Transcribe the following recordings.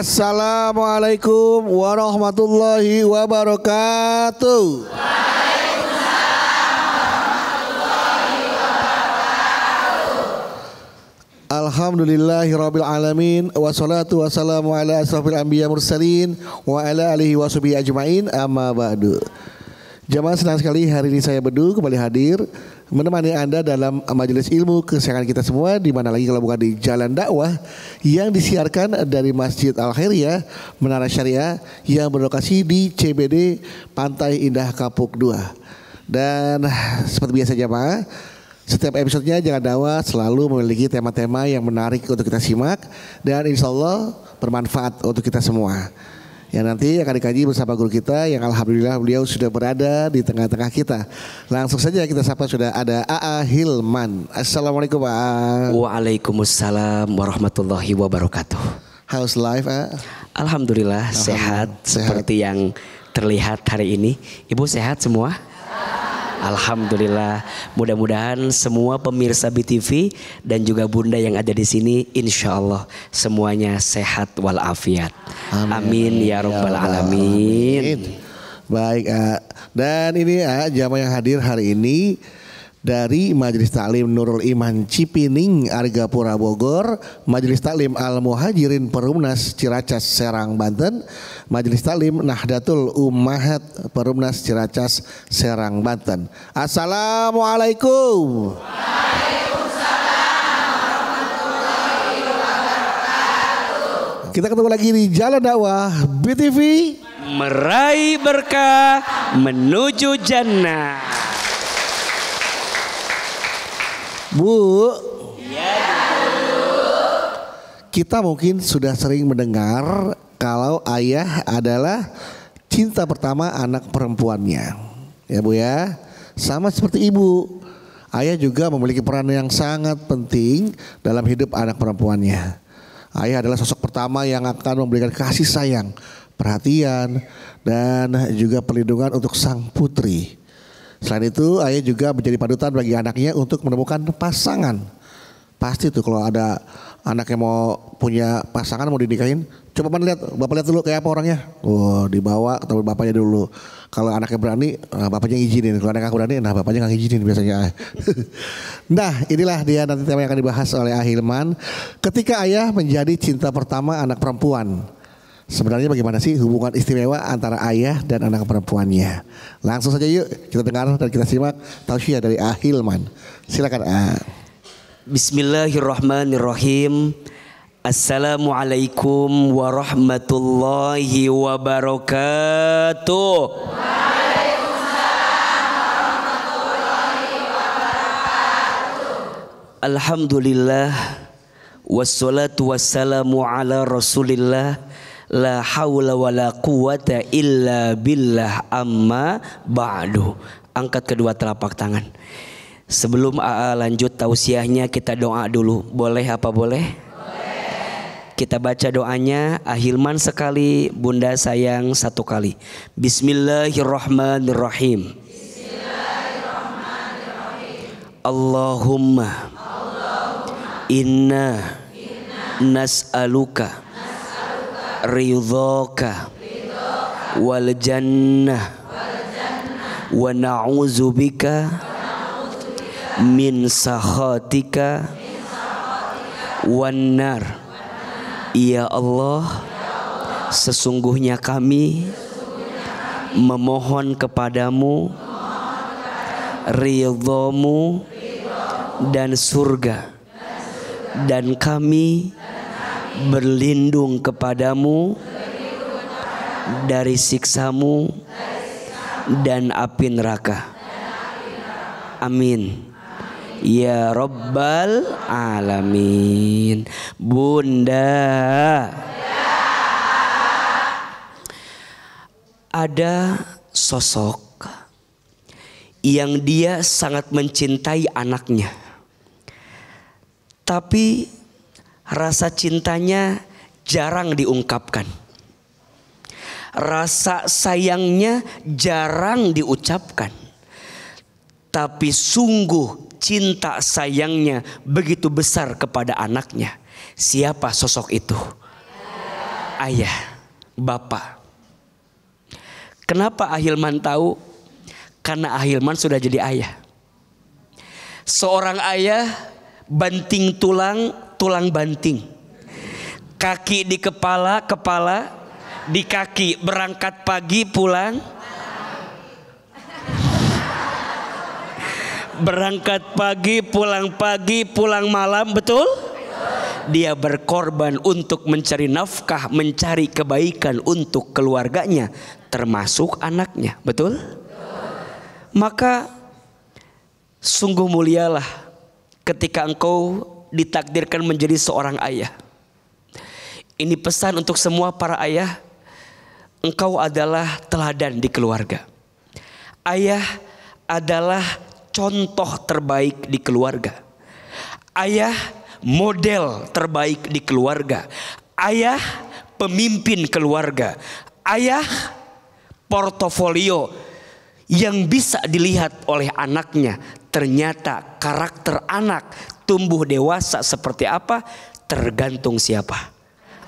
Assalamualaikum warahmatullahi wabarakatuh. Alhamdulillahirabbil alamin wassalatu wassalamu ala asrofil anbiya mursalin wa ala alihi washabihi ajmain amma ba'du. Jamaah, senang sekali hari ini saya Bedu kembali hadir menemani Anda dalam majelis ilmu kesayangan kita semua, di mana lagi kalau bukan di Jalan Dakwah yang disiarkan dari Masjid Al Khairiyah Menara Syariah yang berlokasi di CBD Pantai Indah Kapuk 2. Dan seperti biasa jamaah, setiap episodenya Jalan Dakwah selalu memiliki tema-tema yang menarik untuk kita simak dan insya Allah bermanfaat untuk kita semua. Yang nanti akan dikaji bersama guru kita yang alhamdulillah beliau sudah berada di tengah-tengah kita. Langsung saja kita sapa, sudah ada A.A. Hilman. Assalamualaikum A.A. Waalaikumsalam warahmatullahi wabarakatuh. How's life A.A.? Alhamdulillah sehat seperti yang terlihat hari ini. Ibu sehat semua? Alhamdulillah. Mudah-mudahan semua pemirsa BTV dan juga bunda yang ada di sini, insya Allah semuanya sehat walafiat. Amin ya rabbal alamin. Baik, dan ini jamaah yang hadir hari ini dari Majelis Taklim Nurul Iman Cipining Argapura Bogor, Majelis Taklim Al Muhajirin Perumnas Ciracas Serang Banten, Majelis Taklim Nahdlatul Ummahat Perumnas Ciracas Serang Banten. Assalamualaikum. Waalaikumsalam warahmatullahi wabarakatuh. Kita ketemu lagi di Jalan Dakwah BTV, meraih berkah menuju jannah. Bu, kita mungkin sudah sering mendengar kalau ayah adalah cinta pertama anak perempuannya. Ya Bu ya, sama seperti ibu, ayah juga memiliki peran yang sangat penting dalam hidup anak perempuannya. Ayah adalah sosok pertama yang akan memberikan kasih sayang, perhatian, dan juga perlindungan untuk sang putri. Selain itu, ayah juga menjadi panutan bagi anaknya untuk menemukan pasangan. Pasti tuh kalau ada anak yang mau punya pasangan, mau dinikahin, coba bapak lihat dulu kayak apa orangnya. Dibawa ketemu bapaknya dulu. Kalau anaknya berani, bapaknya ngizinin. Kalau anaknya nggak berani, bapaknya nggak ngizinin biasanya. Nah, inilah dia nanti tema yang akan dibahas oleh Ahilman. Ketika ayah menjadi cinta pertama anak perempuan, sebenarnya bagaimana sih hubungan istimewa antara ayah dan anak perempuannya? Langsung saja yuk kita dengar dan kita simak tausiah dari Ahilman. Silakan A. Bismillahirrahmanirrahim. Assalamualaikum warahmatullahi wabarakatuh. Waalaikumsalam warahmatullahi wabarakatuh. Alhamdulillah wassalatu wassalamu ala Rasulillah. La haula wa la quwata illa billah amma ba'du. Angkat kedua telapak tangan. Sebelum AA lanjut tausiahnya, kita doa dulu. Boleh apa boleh? Boleh. Kita baca doanya, Ahilman sekali, Bunda sayang satu kali. Bismillahirrahmanirrahim. Bismillahirrahmanirrahim. Allahumma inna nas'aluka ridhaka wal jannah wa na'udzubika min sakhatika wan nar. Ya Allah, sesungguhnya kami memohon kepadamu ridhamu dan surga, dan kami berlindung kepadamu dari siksamu dan api neraka. Amin ya rabbal alamin. Bunda, ada sosok yang dia sangat mencintai anaknya, tapi rasa cintanya jarang diungkapkan. Rasa sayangnya jarang diucapkan. Tapi sungguh cinta sayangnya begitu besar kepada anaknya. Siapa sosok itu? ayah, bapak. Kenapa Ahilman tahu? Karena Ahilman sudah jadi ayah. Seorang ayah banting tulang, tulang banting. Kaki di kepala, kepala di kaki. Berangkat pagi, pulang. Berangkat pagi, pulang malam, betul? Dia berkorban untuk mencari nafkah, mencari kebaikan untuk keluarganya, termasuk anaknya, betul? Maka sungguh mulialah ketika engkau ditakdirkan menjadi seorang ayah. Ini pesan untuk semua para ayah. Engkau adalah teladan di keluarga. Ayah adalah contoh terbaik di keluarga. Ayah model terbaik di keluarga. Ayah pemimpin keluarga. Ayah portofolio yang bisa dilihat oleh anaknya. Ternyata karakter anak tumbuh dewasa seperti apa tergantung siapa?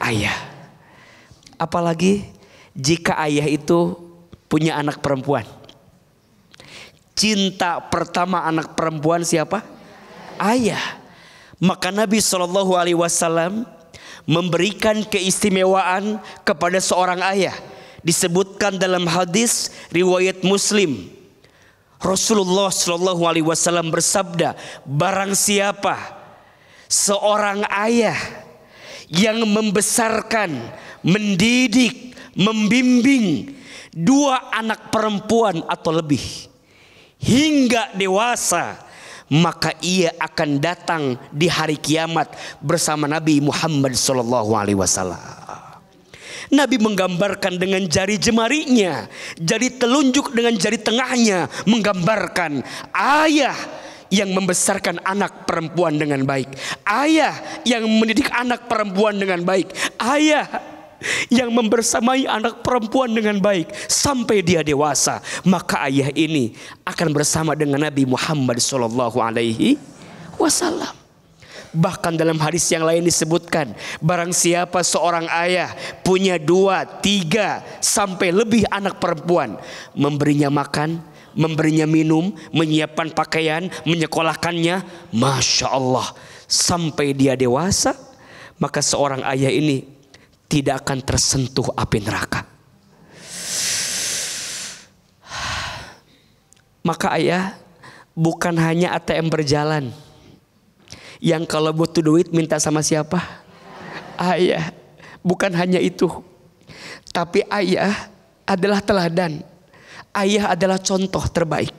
Ayah. Apalagi jika ayah itu punya anak perempuan. Cinta pertama anak perempuan siapa? Ayah. Maka Nabi SAW memberikan keistimewaan kepada seorang ayah. Disebutkan dalam hadis riwayat Muslim. Rasulullah SAW bersabda, barang siapa seorang ayah yang membesarkan, mendidik, membimbing dua anak perempuan atau lebih hingga dewasa, maka ia akan datang di hari kiamat bersama Nabi Muhammad SAW. Nabi menggambarkan dengan jari jemarinya, jari telunjuk dengan jari tengahnya, menggambarkan ayah yang membesarkan anak perempuan dengan baik, ayah yang mendidik anak perempuan dengan baik, ayah yang membersamai anak perempuan dengan baik sampai dia dewasa. Maka ayah ini akan bersama dengan Nabi Muhammad SAW. Bahkan dalam hadis yang lain disebutkan, barang siapa seorang ayah punya 2, 3 sampai lebih anak perempuan, memberinya makan, memberinya minum, menyiapkan pakaian, menyekolahkannya, Masya Allah, sampai dia dewasa, maka seorang ayah ini tidak akan tersentuh api neraka. Maka ayah bukan hanya ATM berjalan yang kalau butuh duit minta sama siapa? Ayah. Bukan hanya itu, tapi ayah adalah teladan. Ayah adalah contoh terbaik.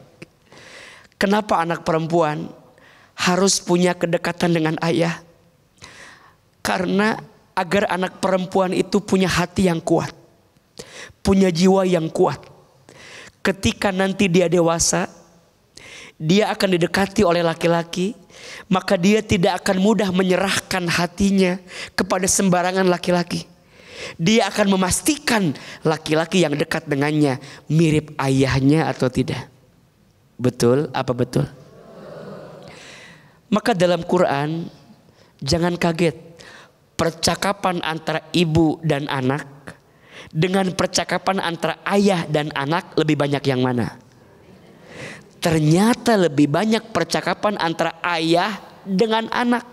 Kenapa anak perempuan harus punya kedekatan dengan ayah? Karena agar anak perempuan itu punya hati yang kuat, punya jiwa yang kuat. Ketika nanti dia dewasa, dia akan didekati oleh laki-laki, maka dia tidak akan mudah menyerahkan hatinya kepada sembarangan laki-laki. Dia akan memastikan laki-laki yang dekat dengannya mirip ayahnya atau tidak. Betul? Apa betul? Maka dalam Quran jangan kaget, percakapan antara ibu dan anak dengan percakapan antara ayah dan anak lebih banyak yang mana? Ternyata lebih banyak percakapan antara ayah dengan anak.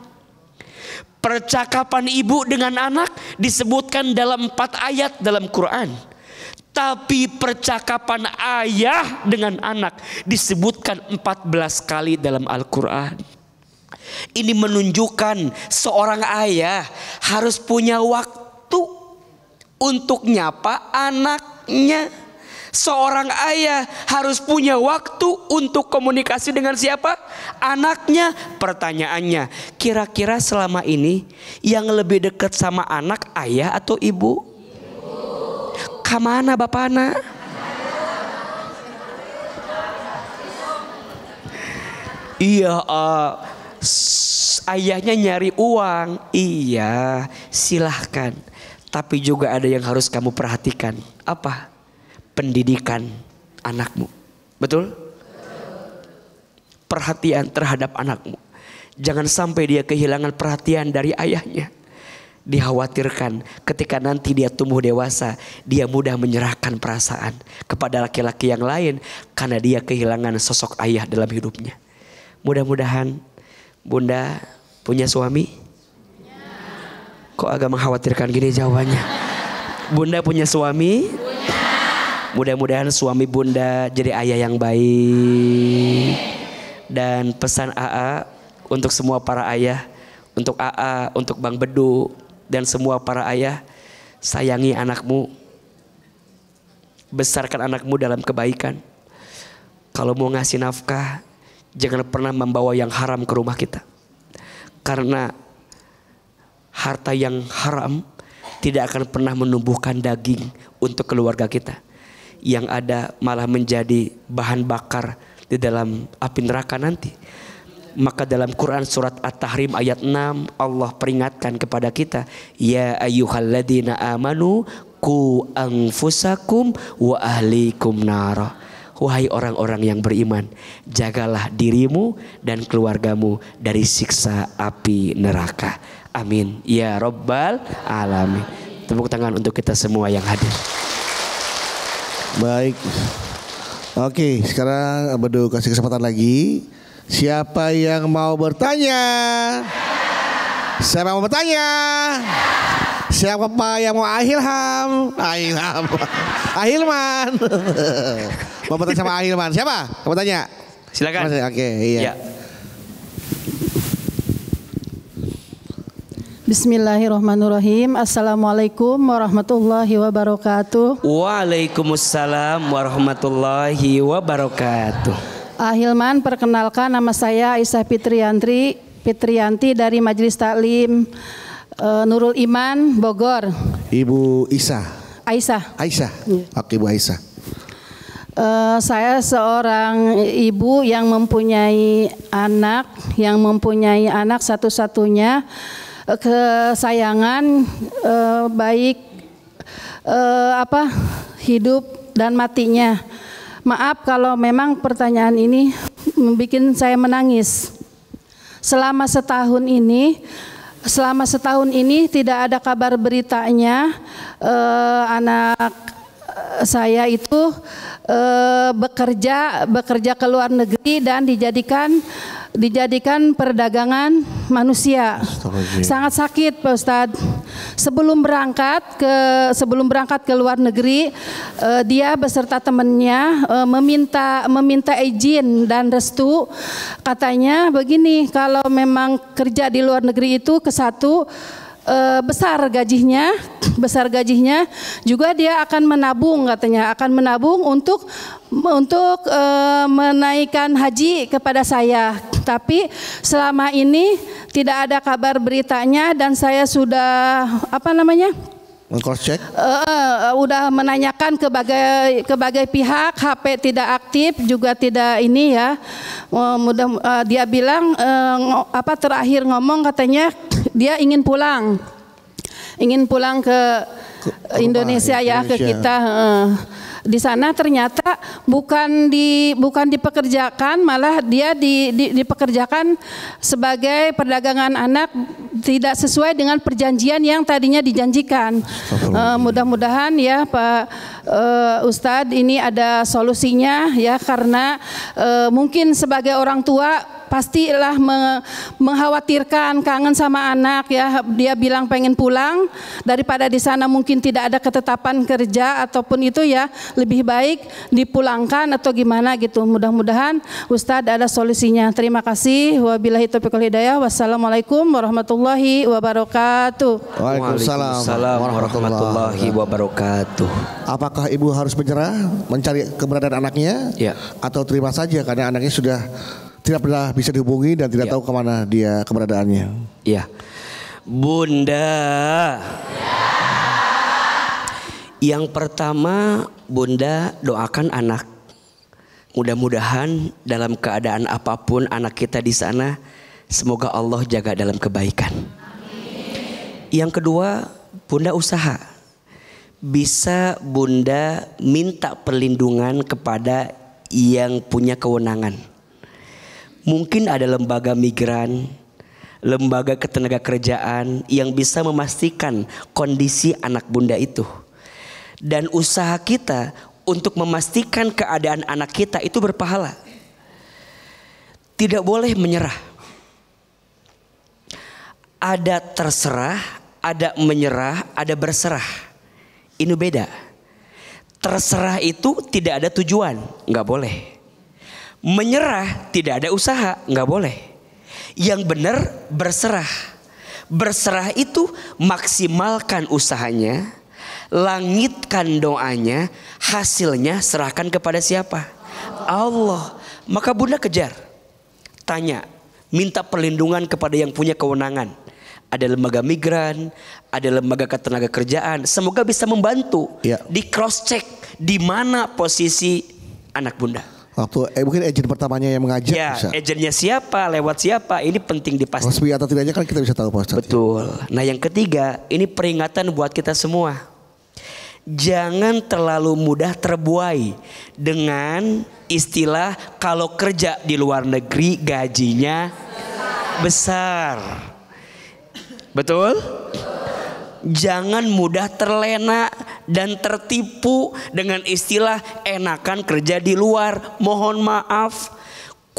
Percakapan ibu dengan anak disebutkan dalam 4 ayat dalam Quran. Tapi percakapan ayah dengan anak disebutkan 14 kali dalam Al-Quran. Ini menunjukkan seorang ayah harus punya waktu untuk nyapa anaknya. Seorang ayah harus punya waktu untuk komunikasi dengan siapa? Anaknya. Pertanyaannya, kira-kira selama ini yang lebih dekat sama anak ayah atau ibu? Kamana bapana? Iya, ayahnya nyari uang. Iya, silahkan. Tapi juga ada yang harus kamu perhatikan. Apa? Pendidikan anakmu. Betul? Perhatian terhadap anakmu. Jangan sampai dia kehilangan perhatian dari ayahnya. dikhawatirkan ketika nanti dia tumbuh dewasa, dia mudah menyerahkan perasaan kepada laki-laki yang lain karena dia kehilangan sosok ayah dalam hidupnya. Mudah-mudahan Bunda punya suami. Kok agak mengkhawatirkan gini jawabannya? Bunda punya suami? Mudah-mudahan suami Bunda jadi ayah yang baik. Dan pesan AA untuk semua para ayah, untuk AA, untuk Bang Bedu, dan semua para ayah, sayangi anakmu, besarkan anakmu dalam kebaikan. Kalau mau ngasih nafkah, jangan pernah membawa yang haram ke rumah kita, karena harta yang haram tidak akan pernah menumbuhkan daging untuk keluarga kita. Yang ada malah menjadi bahan bakar di dalam api neraka nanti. Maka dalam Quran surat At-Tahrim ayat 6 Allah peringatkan kepada kita, ya ayyuhalladzina amanu qu anfusakum wa ahlikum nara. Wahai orang-orang yang beriman, jagalah dirimu dan keluargamu dari siksa api neraka. Amin ya rabbal alamin. Tepuk tangan untuk kita semua yang hadir. Baik. Oke, sekarang Bedu kasih kesempatan lagi. Siapa yang mau bertanya? Siapa yang mau bertanya? Siapa yang mau Ahilman? Mau bertanya sama Ahilman? Siapa? Mau bertanya? Silakan. Oke, iya. Ya. Bismillahirrahmanirrahim. Assalamualaikum warahmatullahi wabarakatuh. Waalaikumsalam warahmatullahi wabarakatuh. Ahilman, perkenalkan nama saya Aisyah Fitriyanti dari Majelis Taklim Nurul Iman Bogor. Ibu Isa. Aisyah. Aisyah. Oke, Ibu Aisyah. Saya seorang ibu yang mempunyai anak satu-satunya, kesayangan baik hidup dan matinya. Maaf kalau memang pertanyaan ini membuat saya menangis. Selama setahun ini tidak ada kabar beritanya anak saya itu bekerja ke luar negeri dan dijadikan perdagangan manusia. Sangat sakit Pak Ustadz. Sebelum berangkat ke luar negeri, dia beserta temannya meminta izin dan restu. Katanya begini, kalau memang kerja di luar negeri itu besar gajinya juga dia akan menabung, katanya akan menabung untuk menaikkan haji kepada saya. Tapi selama ini tidak ada kabar beritanya dan saya sudah cross check. Udah menanyakan ke berbagai pihak, HP tidak aktif juga tidak ini ya. Dia bilang terakhir ngomong katanya dia ingin pulang ke Indonesia ya, ke kita. Di sana ternyata bukan dipekerjakan, malah dia dipekerjakan sebagai perdagangan anak, tidak sesuai dengan perjanjian yang tadinya dijanjikan. Mudah-mudahan ya Pak Ustadz ini ada solusinya ya, karena mungkin sebagai orang tua pastilah mengkhawatirkan, kangen sama anak ya. Dia bilang pengen pulang, daripada di sana mungkin tidak ada ketetapan kerja ataupun itu ya, lebih baik dipulangkan atau gimana gitu. Mudah-mudahan Ustadz ada solusinya. Terima kasih. Wabillahi taufiq wal hidayah. Wassalamualaikum warahmatullahi wabarakatuh. Waalaikumsalam warahmatullahi wabarakatuh. Apakah ibu harus mencari keberadaan anaknya? Ya. Atau terima saja karena anaknya sudah tidak pernah bisa dihubungi dan tidak tahu kemana dia keberadaannya? Iya. Bunda. Yang pertama, Bunda doakan anak. Mudah-mudahan dalam keadaan apapun anak kita di sana, semoga Allah jaga dalam kebaikan. Yang kedua, Bunda usaha. Bisa Bunda minta perlindungan kepada yang punya kewenangan. Mungkin ada lembaga migran lembaga ketenagakerjaan yang bisa memastikan kondisi anak bunda itu. Dan usaha kita untuk memastikan keadaan anak kita itu berpahala. Tidak boleh menyerah. Ada terserah, ada menyerah, ada berserah. Ini beda. Terserah itu tidak ada tujuan, nggak boleh. Menyerah tidak ada usaha, nggak boleh. Yang benar berserah. Berserah itu maksimalkan usahanya, langitkan doanya, hasilnya serahkan kepada siapa? Allah. Maka bunda kejar, tanya, minta perlindungan kepada yang punya kewenangan. Ada lembaga migran, ada lembaga ketenagakerjaan. Semoga bisa membantu di cross check di mana posisi anak bunda. Waktu mungkin agent pertamanya yang mengajak bisa. Agennya siapa, lewat siapa, ini penting dipastikan. Resmi atau tidaknya kan kita bisa tahu Pak Ustadz. Betul. Nah yang ketiga, ini peringatan buat kita semua. Jangan terlalu mudah terbuai dengan istilah kalau kerja di luar negeri gajinya besar. Betul? Jangan mudah terlena dan tertipu dengan istilah enakan kerja di luar. Mohon maaf,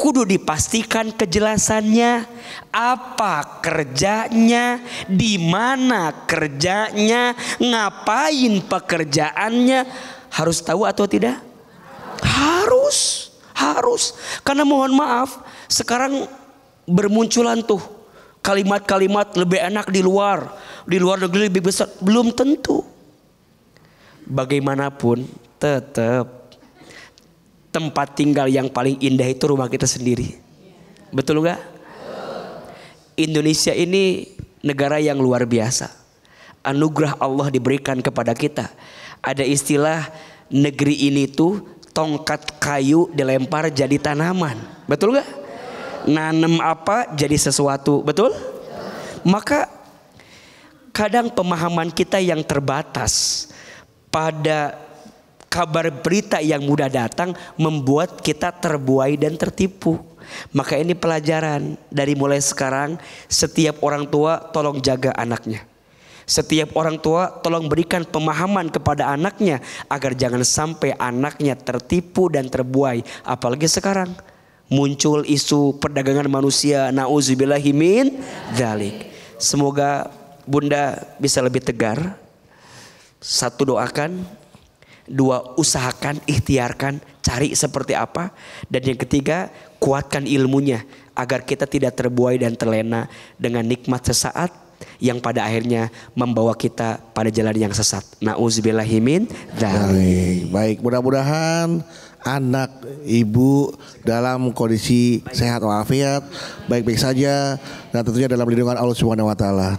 kudu dipastikan kejelasannya. Apa kerjanya, di mana kerjanya, ngapain pekerjaannya, harus tahu atau tidak? Harus. Karena mohon maaf, sekarang bermunculan tuh kalimat-kalimat lebih enak di luar negeri lebih besar. Belum tentu. Bagaimanapun tetap tempat tinggal yang paling indah itu rumah kita sendiri. Betul enggak? Indonesia ini negara yang luar biasa. Anugerah Allah diberikan kepada kita. Ada istilah negeri ini tuh tongkat kayu dilempar jadi tanaman. Betul enggak? Nanem apa jadi sesuatu. Betul? Maka kadang pemahaman kita yang terbatas pada kabar berita yang mudah datang membuat kita terbuai dan tertipu. Maka ini pelajaran dari mulai sekarang, setiap orang tua tolong jaga anaknya. Setiap orang tua tolong berikan pemahaman kepada anaknya agar jangan sampai anaknya tertipu dan terbuai. Apalagi sekarang muncul isu perdagangan manusia, na'udzubillahi min dzalik. Semoga bunda bisa lebih tegar. Satu, doakan. Dua, usahakan, ikhtiarkan, cari seperti apa. Dan yang ketiga, kuatkan ilmunya agar kita tidak terbuai dan terlena dengan nikmat sesaat yang pada akhirnya membawa kita pada jalan yang sesat. Na'udzubillahi min dzalik. Baik, mudah-mudahan anak ibu dalam kondisi sehat walafiat, baik-baik saja, dan tentunya dalam lindungan Allah Subhanahu wa taala.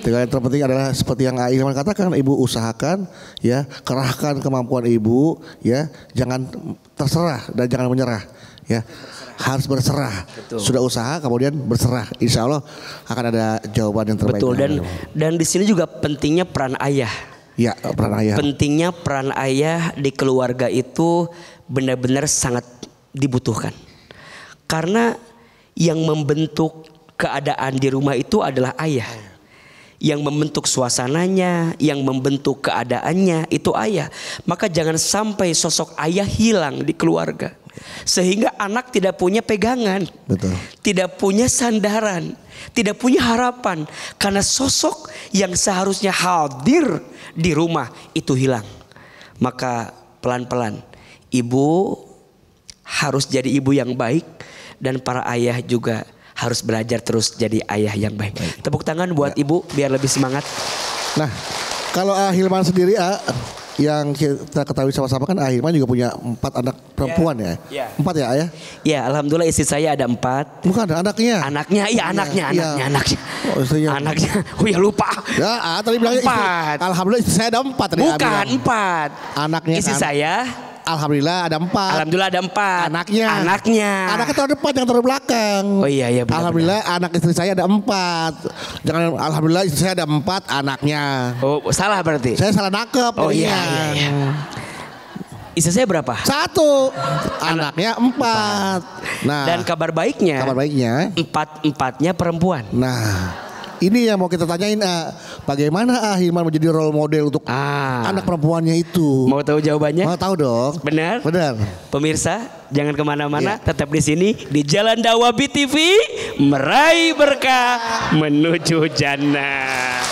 Yang terpenting adalah seperti yang Ilman katakan, ibu usahakan ya, kerahkan kemampuan ibu ya, jangan terserah dan jangan menyerah ya. Harus berserah. Betul. Sudah usaha kemudian berserah. Insya Allah akan ada jawaban yang terbaik. Betul. Dan di sini juga pentingnya peran ayah. Ya, peran ayah. Pentingnya peran ayah di keluarga itu benar-benar sangat dibutuhkan. Karena yang membentuk keadaan di rumah itu adalah ayah. Yang membentuk suasananya, yang membentuk keadaannya itu ayah. Maka jangan sampai sosok ayah hilang di keluarga. Sehingga anak tidak punya pegangan. Betul. Tidak punya sandaran. Tidak punya harapan. Karena sosok yang seharusnya hadir di rumah itu hilang. Maka pelan-pelan ibu harus jadi ibu yang baik. Dan para ayah juga harus belajar terus jadi ayah yang baik. Tepuk tangan buat ibu biar lebih semangat. Nah, kalau Hilman sendiri yang kita ketahui sama-sama kan Hilman juga punya 4 anak perempuan ya. 4 ya ayah? Ya, alhamdulillah istri saya ada 4. Bukan anaknya. Anaknya. Oh, istrinya. Anaknya. Oh ya lupa. Ya, tadi bilangnya 4. Alhamdulillah istri saya ada 4 tadi. Bukan 4. Anaknya istri saya. Alhamdulillah ada 4. Alhamdulillah ada 4. Anaknya. Anaknya terdepan yang terbelakang. Oh iya benar. Alhamdulillah anak istri saya ada 4. Jangan alhamdulillah istri saya ada 4 anaknya. Oh salah berarti. Saya salah nangkep. Oh iya. Istri saya berapa? 1, anaknya 4. Nah, Dan kabar baiknya empatnya perempuan. Nah, ini yang mau kita tanyain, bagaimana Hilman menjadi role model untuk anak perempuannya itu? Mau tahu jawabannya? Mau tahu dong. Benar? Benar. Pemirsa, jangan kemana-mana, tetap di sini di Jalan Dakwah BTV, meraih berkah menuju jannah.